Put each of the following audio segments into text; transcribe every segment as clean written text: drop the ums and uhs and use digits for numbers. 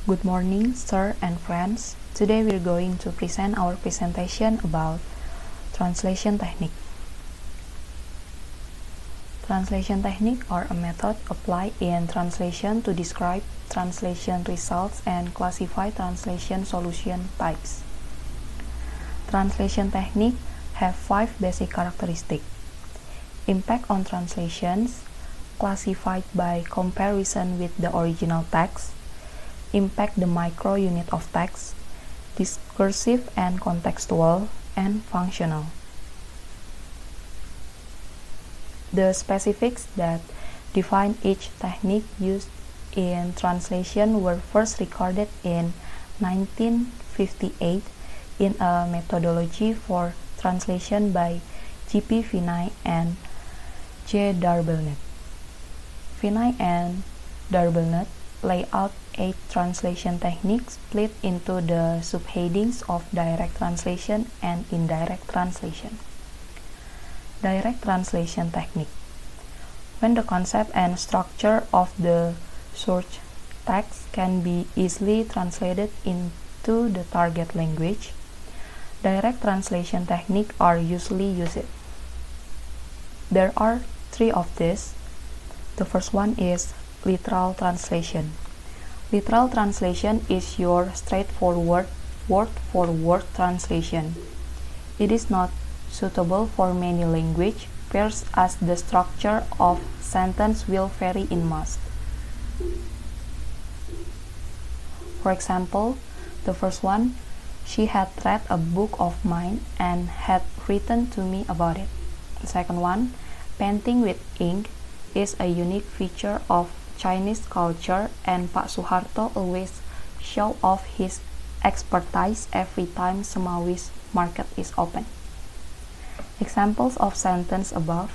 Good morning, sir and friends. Today we're going to present our presentation about translation technique. Translation technique are a method applied in translation to describe translation results and classify translation solution types. Translation technique have 5 basic characteristics. Impact on translations, classified by comparison with the original text. Impact the micro unit of text, discursive and contextual, and functional. The specifics that define each technique used in translation were first recorded in 1958 in a methodology for translation by J.P. Vinay and J. Darbelnet. Vinay and Darbelnet lay out 8 translation techniques split into the subheadings of direct translation and indirect translation. Direct translation technique. When the concept and structure of the source text can be easily translated into the target language, direct translation techniques are usually used. There are 3 of these. The first one is literal translation. Literal translation is your straightforward, word-for-word translation. It is not suitable for many language pairs as the structure of sentence will vary in most. For example, the first one, she had read a book of mine and had written to me about it. The second one, painting with ink is a unique feature of Chinese culture and Pak Suharto always show off his expertise every time Semawi's market is open. Examples of sentence above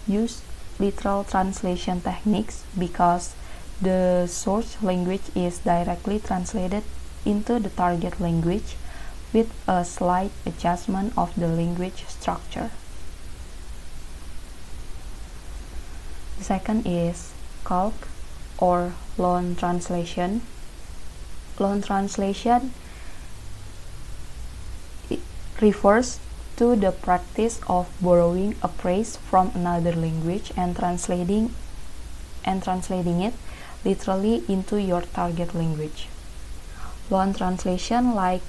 use literal translation techniques because the source language is directly translated into the target language with a slight adjustment of the language structure. The second is calque or loan translation. Loan translation refers to the practice of borrowing a phrase from another language and translating it literally into your target language. Loan translation like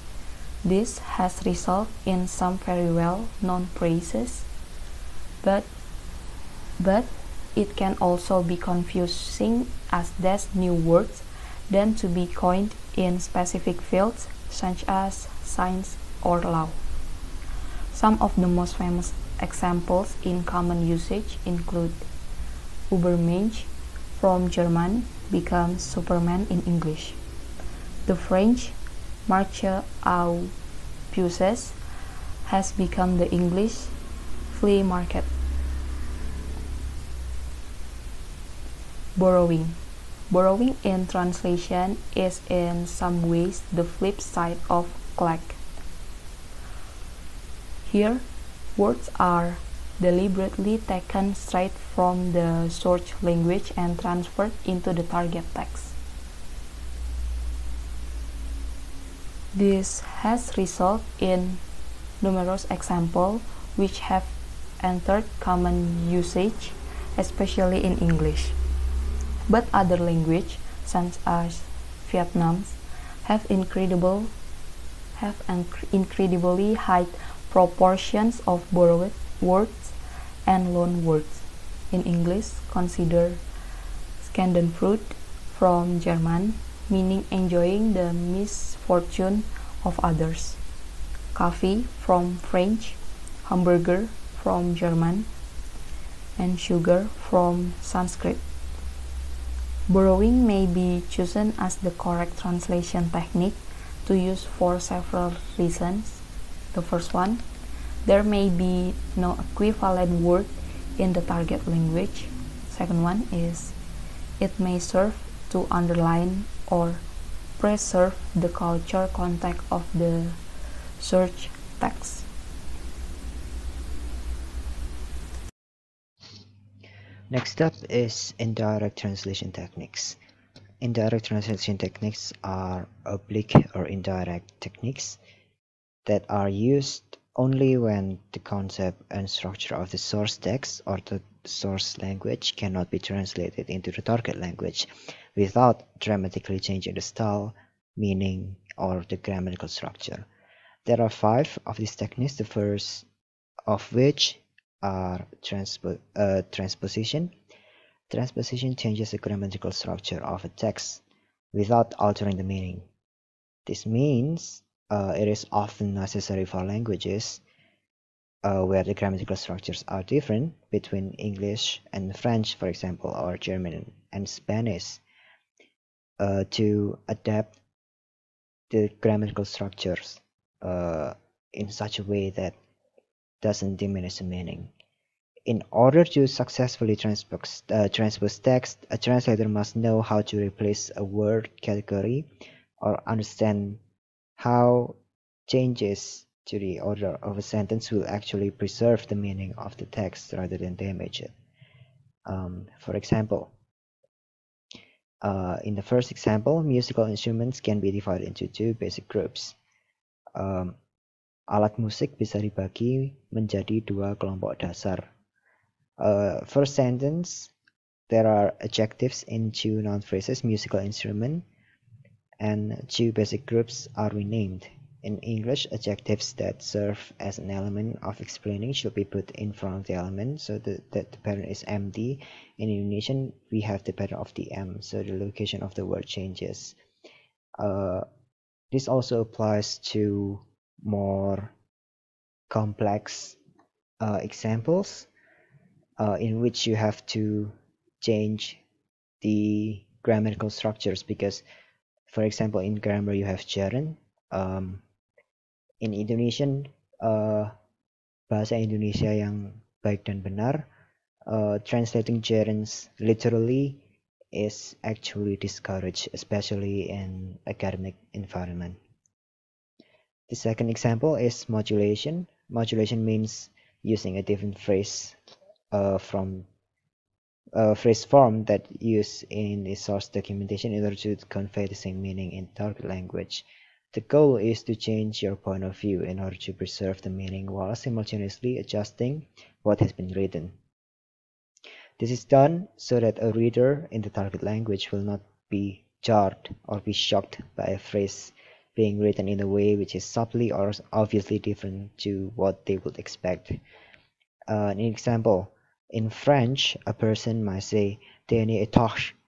this has resulted in some very well known phrases, but it can also be confusing as there's new words than to be coined in specific fields such as science or law. Some of the most famous examples in common usage include Übermensch from German becomes Superman in English. The French marché aux puces has become the English flea market. Borrowing. Borrowing in translation is in some ways the flip side of calque. Here, words are deliberately taken straight from the source language and transferred into the target text. This has resulted in numerous examples which have entered common usage, especially in English. But other languages, such as Vietnam, have incredibly high proportions of borrowed words and loan words. In English, consider Schadenfreude from German, meaning enjoying the misfortune of others. Coffee from French, hamburger from German, and sugar from Sanskrit. Borrowing may be chosen as the correct translation technique to use for several reasons. The first one, there may be no equivalent word in the target language. Second one is, it may serve to underline or preserve the culture context of the search text. Next up is indirect translation techniques. Indirect translation techniques are oblique or indirect techniques that are used only when the concept and structure of the source text or the source language cannot be translated into the target language without dramatically changing the style, meaning, or the grammatical structure. There are 5 of these techniques, the first of which are transposition. Transposition changes the grammatical structure of a text without altering the meaning. This means it is often necessary for languages where the grammatical structures are different between English and French, for example, or German and Spanish, to adapt the grammatical structures uh, in such a way that doesn't diminish the meaning. In order to successfully transpose text, a translator must know how to replace a word category or understand how changes to the order of a sentence will actually preserve the meaning of the text rather than damage it. For example, in the first example, musical instruments can be divided into 2 basic groups. Um, Alat musik bisa dibagi menjadi 2 kelompok dasar. First sentence, there are adjectives in 2 noun phrases, musical instrument, and 2 basic groups are renamed. In English, adjectives that serve as an element of explaining should be put in front of the element so that the pattern is MD. In Indonesian, we have the pattern of the M, so the location of the word changes. This also applies to more complex examples in which you have to change the grammatical structures because, for example, in grammar you have gerund. In Indonesian, bahasa Indonesia yang baik dan benar, translating gerunds literally is actually discouraged, especially in academic environment. The second example is modulation. Modulation means using a different phrase from phrase form that used in the source documentation in order to convey the same meaning in target language. The goal is to change your point of view in order to preserve the meaning while simultaneously adjusting what has been written. This is done so that a reader in the target language will not be jarred or be shocked by a phrase being written in a way which is subtly or obviously different to what they would expect. An example, in French, a person might say dernier étage,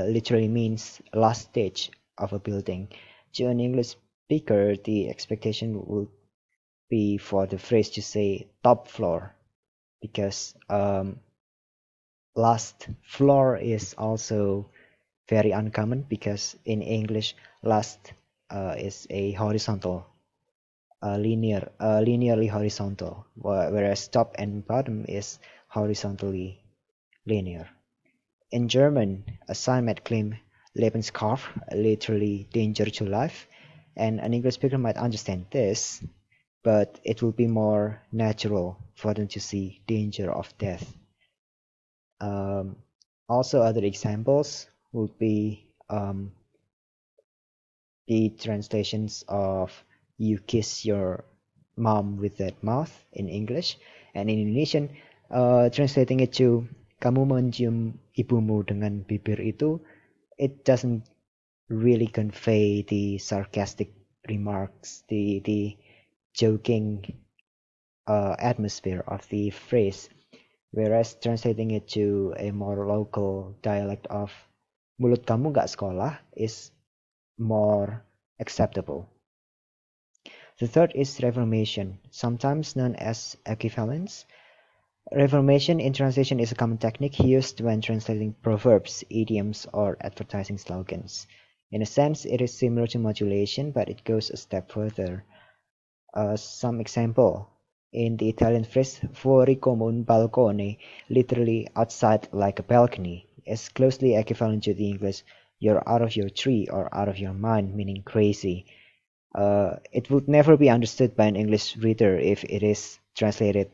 literally means last stage of a building. To an English speaker, the expectation would be for the phrase to say top floor, because last floor is also very uncommon, because in English last is a horizontal, linearly horizontal, whereas top and bottom is horizontally linear. In German, a sign might claim Lebensgefahr, literally danger to life, and an English speaker might understand this, but it will be more natural for them to see danger of death. Also, other examples would be the translations of "you kiss your mom with that mouth" in English, and in Indonesian, translating it to "kamu mencium ibumu dengan bibir itu," it doesn't really convey the sarcastic remarks, the joking atmosphere of the phrase, whereas translating it to a more local dialect of "mulut kamu gak sekolah" is more acceptable. The third is reformation, sometimes known as equivalence. Reformation in translation is a common technique used when translating proverbs, idioms, or advertising slogans. In a sense, it is similar to modulation, but it goes a step further. Some example. In the Italian phrase "fuori come un balcone," literally outside like a balcony, is closely equivalent to the English "you're out of your tree" or "out of your mind," meaning crazy. It would never be understood by an English reader if it is translated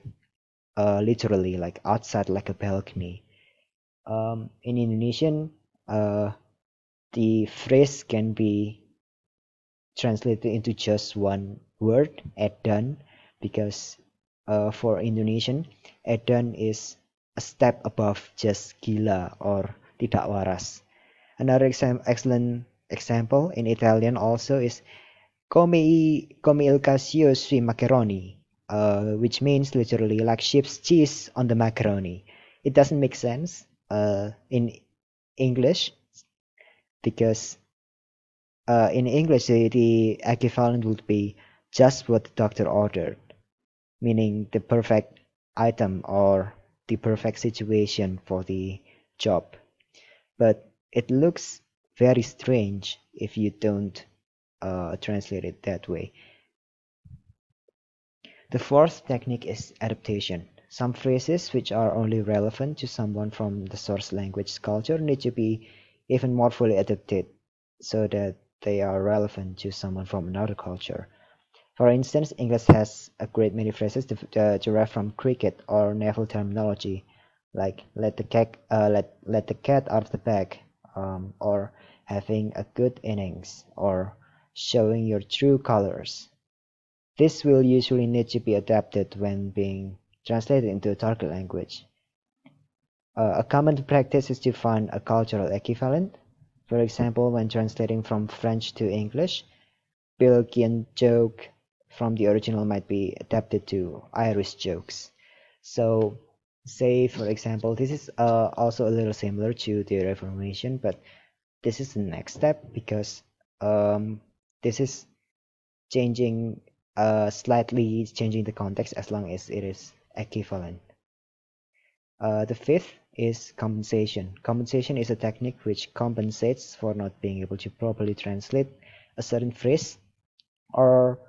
literally, like outside like a balcony. In Indonesian, the phrase can be translated into just one word, edan, because for Indonesian, edan is a step above just gila or tidak waras. Another excellent example in Italian also is come il casio sui macaroni, which means literally like sheep's cheese on the macaroni. It doesn't make sense in English because in English the equivalent would be just what the doctor ordered, meaning the perfect item or the perfect situation for the job. But it looks very strange if you don't translate it that way. The fourth technique is adaptation. Some phrases which are only relevant to someone from the source language culture need to be even more fully adapted so that they are relevant to someone from another culture. For instance, English has a great many phrases derived from cricket or naval terminology, like let the cat out of the bag, or having a good innings, or showing your true colors. This will usually need to be adapted when being translated into a target language. A common practice is to find a cultural equivalent. For example, when translating from French to English, Belgian joke from the original might be adapted to Irish jokes. So, say for example, this is also a little similar to the Reformation, but this is the next step because this is changing slightly changing the context as long as it is equivalent. The fifth is compensation. Compensation is a technique which compensates for not being able to properly translate a certain phrase or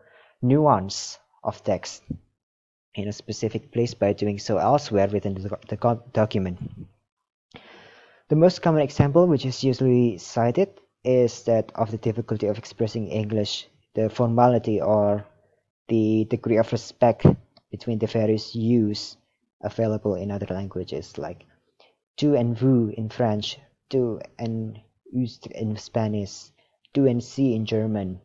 nuance of text in a specific place by doing so elsewhere within the document. The most common example which is usually cited is that of the difficulty of expressing English, the formality or the degree of respect between the various yous available in other languages, like tu and vous in French, tu and used in Spanish, tu and si in German,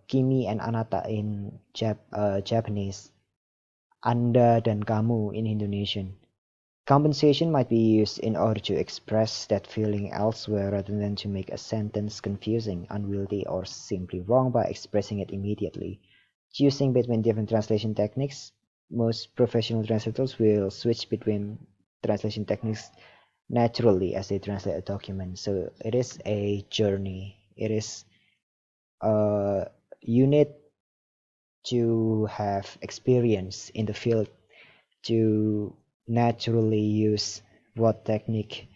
kimi and anata in Japanese, anda dan kamu in Indonesian. Compensation might be used in order to express that feeling elsewhere rather than to make a sentence confusing, unwieldy, or simply wrong by expressing it immediately. Choosing between different translation techniques, most professional translators will switch between translation techniques naturally as they translate a document. So it is a journey. It is you need to have experience in the field to naturally use what technique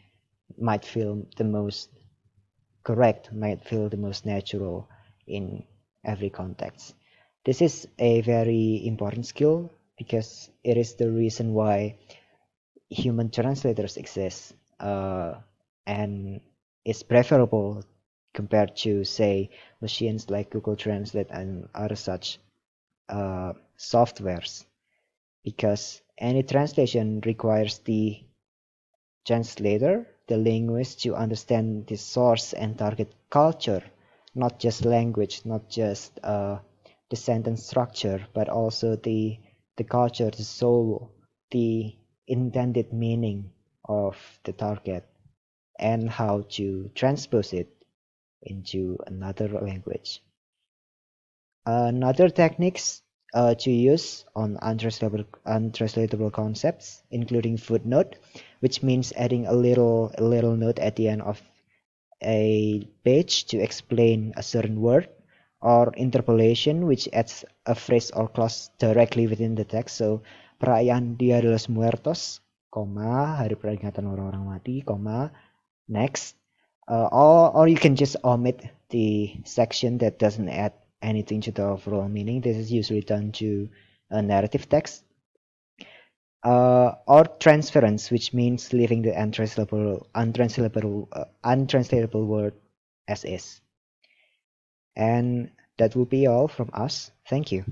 might feel the most correct, might feel the most natural in every context. This is a very important skill because it is the reason why human translators exist, and it's preferable compared to, say, machines like Google Translate and other such softwares, because any translation requires the translator, the linguist, to understand the source and target culture, not just language, not just the sentence structure, but also the culture, the soul, the intended meaning of the target, and how to transpose it into another language. Another techniques to use on untranslatable concepts, including footnote, which means adding a little note at the end of a page to explain a certain word, or interpolation, which adds a phrase or clause directly within the text. So, perayaan Dia de los Muertos, hari peringatan orang-orang mati, next. Or you can just omit the section that doesn't add anything to the overall meaning. This is usually done to a narrative text. Or transference, which means leaving the untranslatable word as is. And that will be all from us. Thank you.